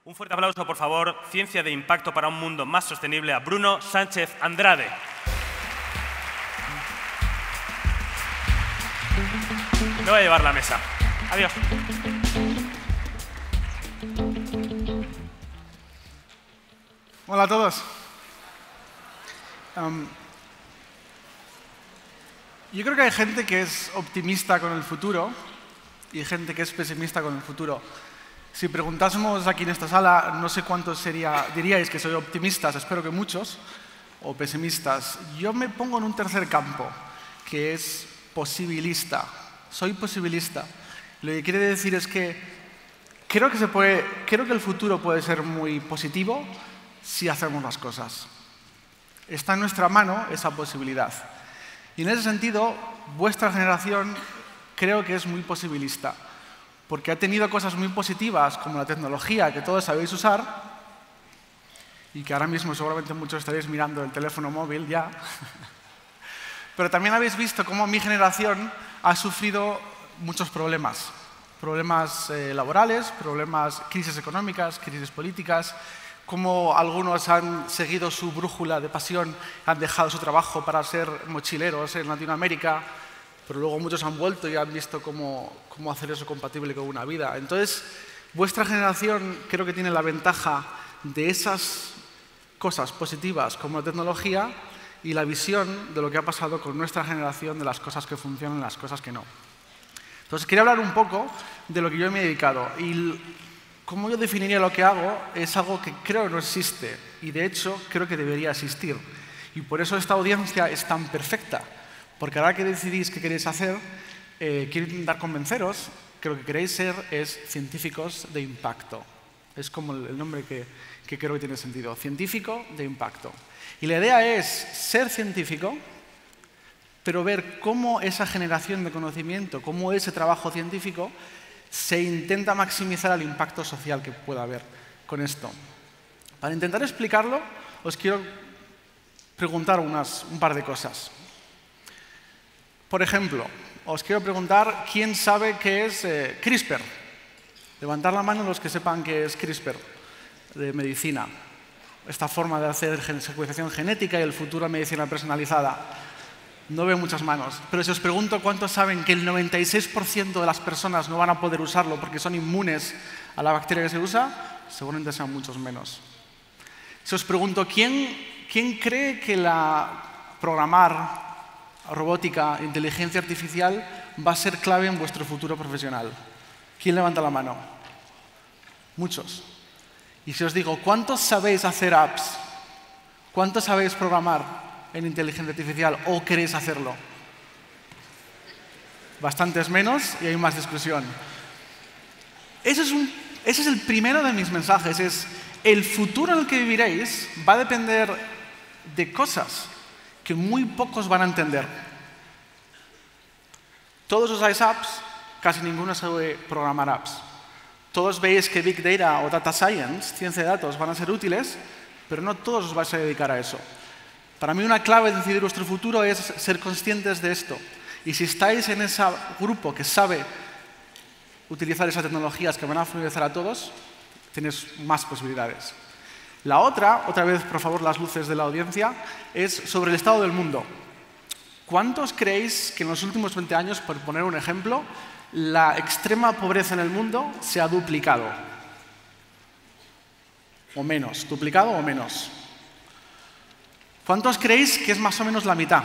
Un fuerte aplauso, por favor. Ciencia de impacto para un mundo más sostenible a Bruno Sánchez Andrade. Me voy a llevar la mesa. Adiós. Hola a todos. Yo creo que hay gente que es optimista con el futuro y gente que es pesimista con el futuro. Si preguntásemos aquí en esta sala, no sé cuántos diríais que soy optimistas, espero que muchos, o pesimistas. Yo me pongo en un tercer campo, que es posibilista. Soy posibilista. Lo que quiere decir es que creo que el futuro puede ser muy positivo si hacemos las cosas. Está en nuestra mano esa posibilidad. Y en ese sentido, vuestra generación creo que es muy posibilista, porque ha tenido cosas muy positivas como la tecnología que todos sabéis usar y que ahora mismo seguramente muchos estaréis mirando el teléfono móvil ya. Pero también habéis visto cómo mi generación ha sufrido muchos problemas. Problemas laborales, crisis económicas, crisis políticas, cómo algunos han seguido su brújula de pasión, han dejado su trabajo para ser mochileros en Latinoamérica, pero luego muchos han vuelto y han visto cómo hacer eso compatible con una vida. Entonces, vuestra generación creo que tiene la ventaja de esas cosas positivas como la tecnología y la visión de lo que ha pasado con nuestra generación, de las cosas que funcionan y las cosas que no. Entonces, quería hablar un poco de lo que yo me he dedicado. Y cómo yo definiría lo que hago es algo que creo no existe y, de hecho, creo que debería existir. Y por eso esta audiencia es tan perfecta. Porque ahora que decidís qué queréis hacer, quiero intentar convenceros que lo que queréis ser es científicos de impacto. Es como el nombre que creo que tiene sentido. Científico de impacto. Y la idea es ser científico, pero ver cómo esa generación de conocimiento, cómo ese trabajo científico se intenta maximizar el impacto social que pueda haber con esto. Para intentar explicarlo, os quiero preguntar un par de cosas. Por ejemplo, os quiero preguntar quién sabe qué es CRISPR. Levantar la mano los que sepan qué es CRISPR, de medicina. Esta forma de hacer secuenciación genética y el futuro de medicina personalizada. No veo muchas manos. Pero si os pregunto cuántos saben que el 96% de las personas no van a poder usarlo porque son inmunes a la bacteria que se usa, seguramente sean muchos menos. Si os pregunto quién cree que programar robótica, inteligencia artificial, va a ser clave en vuestro futuro profesional. ¿Quién levanta la mano? Muchos. Y si os digo, ¿cuántos sabéis hacer apps? ¿Cuántos sabéis programar en inteligencia artificial o queréis hacerlo? Bastantes menos y hay más discusión. Ese es el primero de mis mensajes. Es el futuro en el que viviréis va a depender de cosas que muy pocos van a entender. Todos usáis apps, casi ninguno sabe programar apps. Todos veis que Big Data o Data Science, ciencia de datos, van a ser útiles, pero no todos os vais a dedicar a eso. Para mí una clave de decidir vuestro futuro es ser conscientes de esto. Y si estáis en ese grupo que sabe utilizar esas tecnologías que van a favorecer a todos, tenéis más posibilidades. La otra vez, por favor, las luces de la audiencia, es sobre el estado del mundo. ¿Cuántos creéis que en los últimos 20 años, por poner un ejemplo, la extrema pobreza en el mundo se ha duplicado? O menos, duplicado o menos. ¿Cuántos creéis que es más o menos la mitad?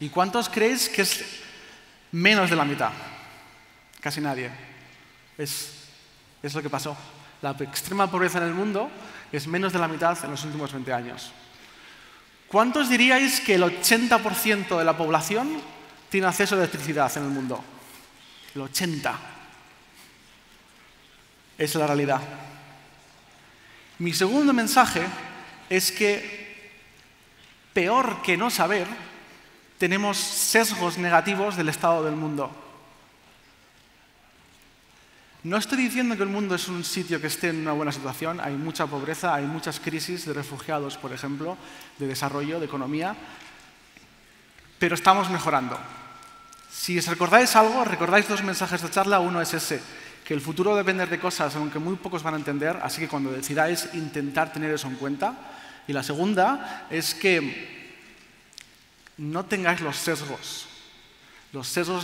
¿Y cuántos creéis que es menos de la mitad? Casi nadie. Es lo que pasó. La extrema pobreza en el mundo es menos de la mitad en los últimos 20 años. ¿Cuántos diríais que el 80% de la población tiene acceso a electricidad en el mundo? El 80%. Es la realidad. Mi segundo mensaje es que, peor que no saber, tenemos sesgos negativos del estado del mundo. No estoy diciendo que el mundo es un sitio que esté en una buena situación. Hay mucha pobreza, hay muchas crisis de refugiados, por ejemplo, de desarrollo, de economía, pero estamos mejorando. Si os recordáis algo, recordáis dos mensajes de charla. Uno es ese, que el futuro va a depender de cosas aunque muy pocos van a entender, así que cuando decidáis intentar tener eso en cuenta. Y la segunda es que no tengáis los sesgos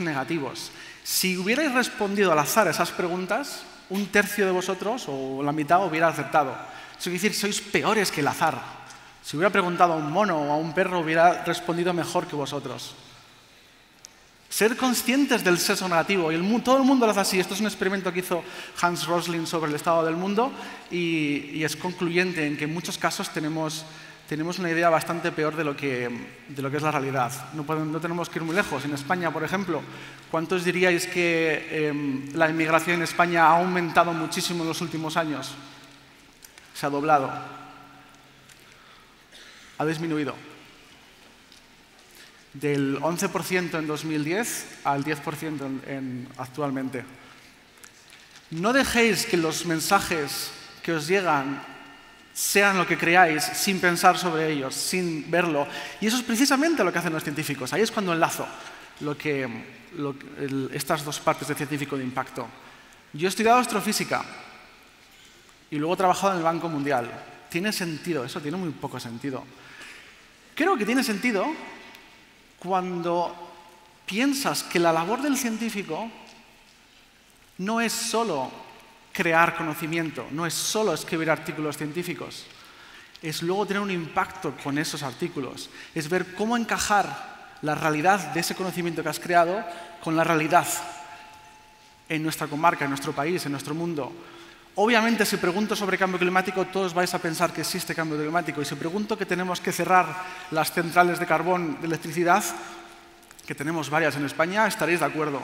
negativos. Si hubierais respondido al azar a esas preguntas, un tercio de vosotros o la mitad hubiera acertado. Eso quiere decir, sois peores que el azar. Si hubiera preguntado a un mono o a un perro, hubiera respondido mejor que vosotros. Ser conscientes del sesgo negativo, y todo el mundo lo hace así. Esto es un experimento que hizo Hans Rosling sobre el estado del mundo y es concluyente en que en muchos casos tenemos una idea bastante peor de lo que es la realidad. No tenemos que ir muy lejos. En España, por ejemplo, ¿cuántos diríais que la inmigración en España ha aumentado muchísimo en los últimos años? Se ha doblado. Ha disminuido. Del 11% en 2010 al 10% actualmente. No dejéis que los mensajes que os llegan sean lo que creáis sin pensar sobre ellos, sin verlo. Y eso es precisamente lo que hacen los científicos. Ahí es cuando enlazo estas dos partes de científico de impacto. Yo he estudiado astrofísica y luego he trabajado en el Banco Mundial. ¿Tiene sentido? Eso tiene muy poco sentido. Creo que tiene sentido cuando piensas que la labor del científico no es solo crear conocimiento, no es solo escribir artículos científicos, es luego tener un impacto con esos artículos, es ver cómo encajar la realidad de ese conocimiento que has creado con la realidad en nuestra comarca, en nuestro país, en nuestro mundo. Obviamente, si pregunto sobre cambio climático, todos vais a pensar que existe cambio climático. Y si pregunto que tenemos que cerrar las centrales de carbón de electricidad, que tenemos varias en España, estaréis de acuerdo.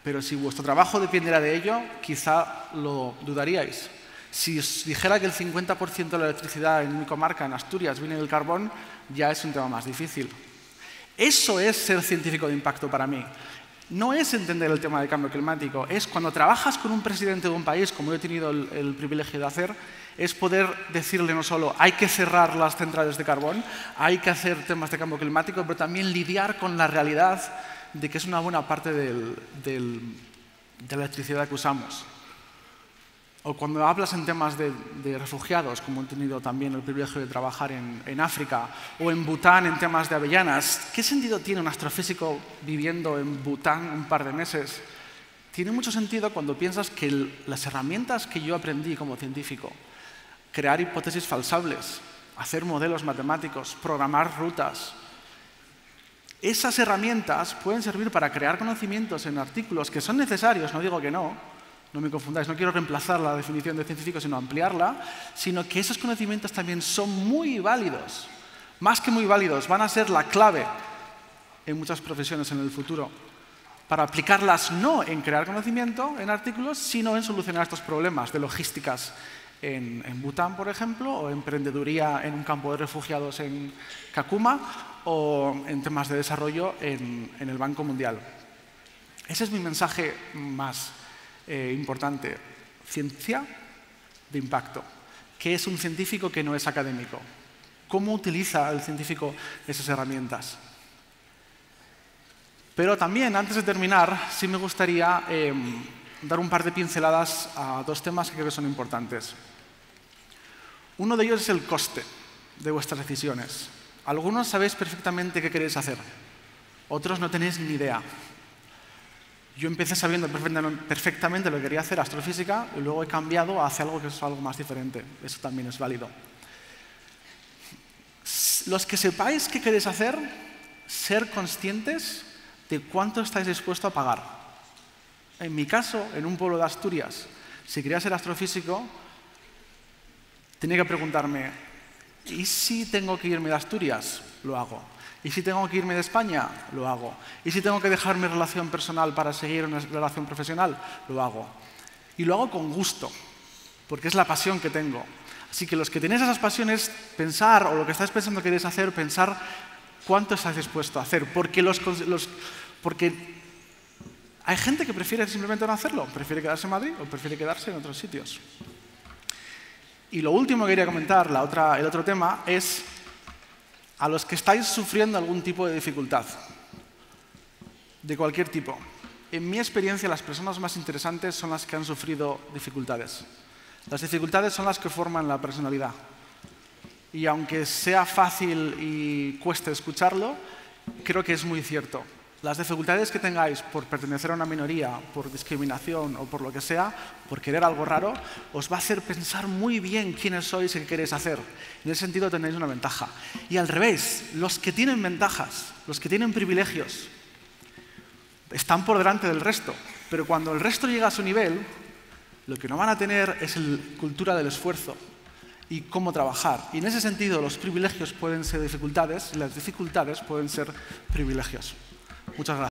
Pero si vuestro trabajo dependiera de ello, quizá lo dudaríais. Si os dijera que el 50% de la electricidad en mi comarca, en Asturias, viene del carbón, ya es un tema más difícil. Eso es ser científico de impacto para mí. No es entender el tema del cambio climático, es cuando trabajas con un presidente de un país, como yo he tenido el privilegio de hacer, es poder decirle no solo hay que cerrar las centrales de carbón, hay que hacer temas de cambio climático, pero también lidiar con la realidad de que es una buena parte de la electricidad que usamos. O cuando hablas en temas de refugiados, como he tenido también el privilegio de trabajar en África, o en Bután en temas de avellanas, ¿qué sentido tiene un astrofísico viviendo en Bután un par de meses? Tiene mucho sentido cuando piensas que las herramientas que yo aprendí como científico, crear hipótesis falsables, hacer modelos matemáticos, programar rutas, esas herramientas pueden servir para crear conocimientos en artículos que son necesarios, no digo que no. No me confundáis, no quiero reemplazar la definición de científico, sino ampliarla, sino que esos conocimientos también son muy válidos. Más que muy válidos, van a ser la clave en muchas profesiones en el futuro, para aplicarlas no en crear conocimiento en artículos, sino en solucionar estos problemas de logísticas en Bután, por ejemplo, o emprendeduría en un campo de refugiados en Kakuma, o en temas de desarrollo en el Banco Mundial. Ese es mi mensaje más importante. Ciencia de impacto. ¿Qué es un científico que no es académico? ¿Cómo utiliza el científico esas herramientas? Pero también, antes de terminar, sí me gustaría dar un par de pinceladas a dos temas que creo que son importantes. Uno de ellos es el coste de vuestras decisiones. Algunos sabéis perfectamente qué queréis hacer, otros no tenéis ni idea. Yo empecé sabiendo perfectamente lo que quería hacer, astrofísica, y luego he cambiado hacia algo que es algo más diferente. Eso también es válido. Los que sepáis qué queréis hacer, ser conscientes de cuánto estáis dispuestos a pagar. En mi caso, en un pueblo de Asturias, si quería ser astrofísico, tenía que preguntarme, ¿y si tengo que irme de Asturias? Lo hago. ¿Y si tengo que irme de España? Lo hago. ¿Y si tengo que dejar mi relación personal para seguir una relación profesional? Lo hago. Y lo hago con gusto, porque es la pasión que tengo. Así que los que tenéis esas pasiones, pensar, o lo que estáis pensando que queréis hacer, pensar cuánto estáis dispuesto a hacer. Porque hay gente que prefiere simplemente no hacerlo, prefiere quedarse en Madrid o prefiere quedarse en otros sitios. Y lo último que quería comentar, el otro tema, es a los que estáis sufriendo algún tipo de dificultad, de cualquier tipo. en mi experiencia, las personas más interesantes son las que han sufrido dificultades. Las dificultades son las que forman la personalidad. Y aunque sea fácil y cueste escucharlo, creo que es muy cierto. Las dificultades que tengáis por pertenecer a una minoría, por discriminación o por lo que sea, por querer algo raro, os va a hacer pensar muy bien quiénes sois y qué queréis hacer. En ese sentido tenéis una ventaja. Y al revés, los que tienen ventajas, los que tienen privilegios, están por delante del resto. Pero cuando el resto llega a su nivel, lo que no van a tener es la cultura del esfuerzo y cómo trabajar. Y en ese sentido, los privilegios pueden ser dificultades y las dificultades pueden ser privilegios. Muchas gracias.